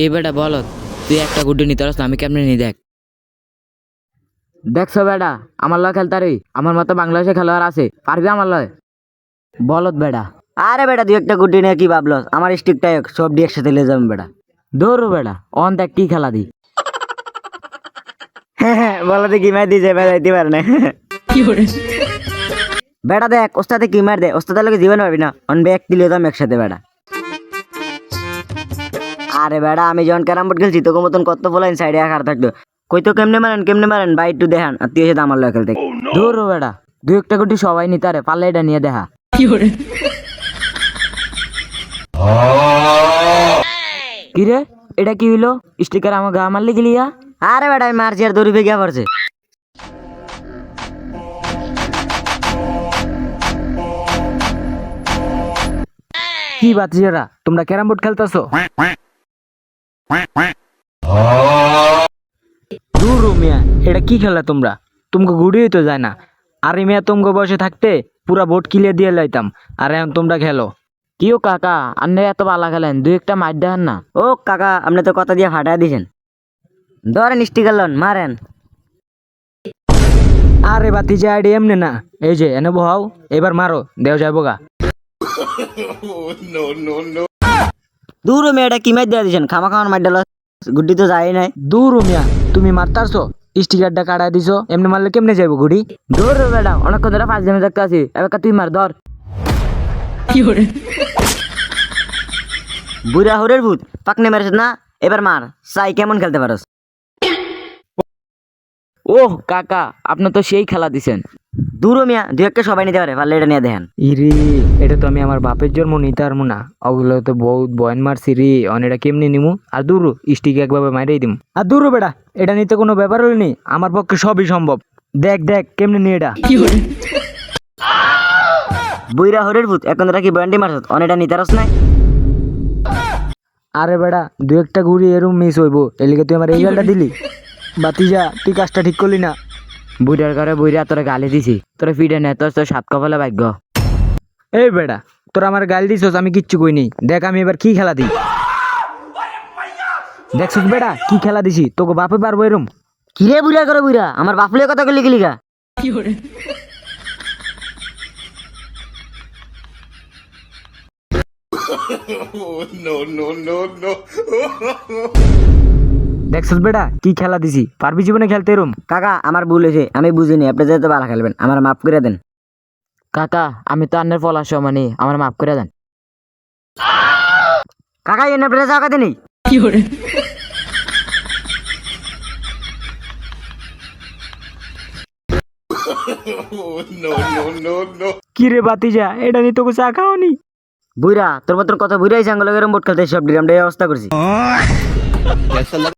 এই বেটা বল, তুই একটা গুড্ডি নিতে পারস না, আমি কেমনে নি দেখ। দেখছো বেটা, আমার লয় খেলতারি, আমার মতো বাংলাদেশে খেলোয়াড় আছে, পারবি আমার লয়? বলত বেটা। আরে বেটা তুই একটা গুটি নিয়ে কি ভাবলো? আমার স্টিকটাই সব দিয়ে একসাথে নিয়ে যাবেন বেটা। দৌড়ো বেটা, অন দেখ কি খেলা দি। বলো তো কি মার দিয়ে যাবে যাইতে পারে না। বেটা দেখ ওস্তাদে কি মার দে, ওস্তাদের লোকে জীবন পারবি না, অন ব্যাগ দিলে তো আমি একসাথে বেটা। আরে বেটা আমি যখন ক্যারাম বোর্ড খেলছি তোকে মতন কত বলেন সাইডে একা থাকতো, কই তো কেমনে মারেন ভাই একটু দেখান, আর তুই এসে আমার লয় খেলতে। দৌড়ো বেটা, দুই একটা গুটি সবাই নিতে পারে, পারলে এটা নিয়ে দেখা। কিরে, এটা কি হইলো? স্টিকার আমার গা মারলে গেলিয়া? আরে বেটা আমি মারছি আর দৌড়ি ভেগে পড়ছে। কি বাতিজারা, তোমরা ক্যারাম বোর্ড খেলতেছো? দূর মিয়া, এটা কি খেলা তোমরা? তোমাকে ঘুরিয়ে তো যায় না। আরে মিয়া তোমাকে বসে থাকতে পুরা বোর্ড কিলে দিয়ে লাইতাম, আর এখন তোমরা খেলো। কিও কাকা, আপনি এত পালা খেলেন, দুই একটা মার দেন না। ও কাকা আপনি তো কথা দিয়ে ফাটাই দিছেন, ধরেন স্টিকার লন মারেন। আরে বাতিজা আইডি এমনি না, এই যে এনে বহাও, এবার মারো, দেও যাবো গা। দূর মেয়েটা কি মার দিয়ে দিছেন, খামা খাওয়ার মার ডাল, গুড্ডি তো যায় নাই। দূর মিয়া, তুমি মারতারছো, স্টিকারটা কাটাই দিছো, এমনি মারলে কেমনে যাবো ঘুড়ি? দৌড়ো বেটা, অনেকক্ষণ ধরে ফাঁস জমে দেখতে আছি, এবার তুই মার ধর। বুড়া হরের ভূত পাকনে মেরেছ না, এবার মার, সাই কেমন খেলতে পারস? ওহ কাকা, আপনি তো সেই খেলা দিছেন। দূর মিয়া দুই একটা সবাই নিতে পারে, পারলে এটা নিয়ে দেখেন। ইরে, এটা তো আমি আমার বাপের জন্ম নিতে পারবো না, ওগুলো তো বহুত বয়ন মারছি রে, অনেকটা কেমনি নিমু? আর দূর স্টিক একভাবে মাইরেই দিম। আর দূর বেটা, এটা নিতে কোনো ব্যাপার হয়নি, আমার পক্ষে সবই সম্ভব। দেখ দেখ কেমনি নি এটা। বুড়া হরের ভূত এখন তোরা কি ব্যান্ডি মারছ, অনেকটা নিতে পারস না? আরে বেটা, দু একটা ঘুরি এরম মিস হইব, এলিগে তুই আমার এই গালটা দিলি? বাতিজা তুই কাজটা ঠিক করলি না। বুড়ার ঘরে বুড়া তোরে গালি দিছি, তোরে ফিডে নে, তোর সাত কপালে ভাগ্য। এই বেটা, তোরা আমার গাল দিছস, আমি কিচ্ছু কইনি। দেখ আমি এবার কি খেলা দিই। দেখছস বেটা কি খেলা দিছি, তোকে বাপে পারবো এরম? কিরে বুড়া করে বুড়া, আমার বাপলে কথা কইলি গেলিগা। দেখছস বেটা কি খেলা দিছি, পারবি জীবনে খেলতে এরম? কাকা আমার ভুল হয়েছে, আমি বুঝিনি, আপনি যেহেতু ভালো খেলবেন আমার মাফ করে দেন। কাকা, আমি তো আন্নের পলাশ মানে, আমার মাফ করে দেন। কাকা এনে প্লেস আগাতে নেই। কি রে বাতিজা, এটা নিয়ে তোকে চা খাওয়ানি? বুড়া তোর মতন কথা বুড়াই সাঙ্গল এরম বোট খেলতে সব ডিরাম অবস্থা করছি।